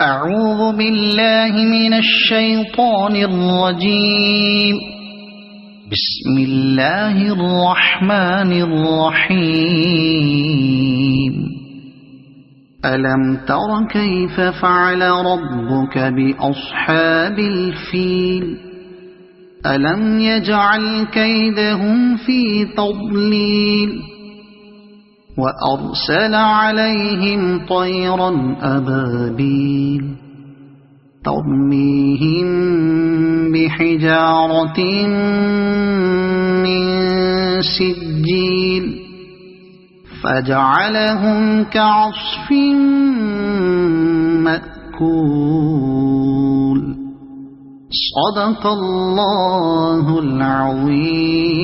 أعوذ بالله من الشيطان الرجيم. بسم الله الرحمن الرحيم. ألم تر كيف فعل ربك بأصحاب الفيل؟ ألم يجعل كيدهم في تضليل وأرسل عليهم طيرا أبابيل ترميهم بحجارة من سجيل فجعلهم كعصف مأكول. صدق الله العظيم.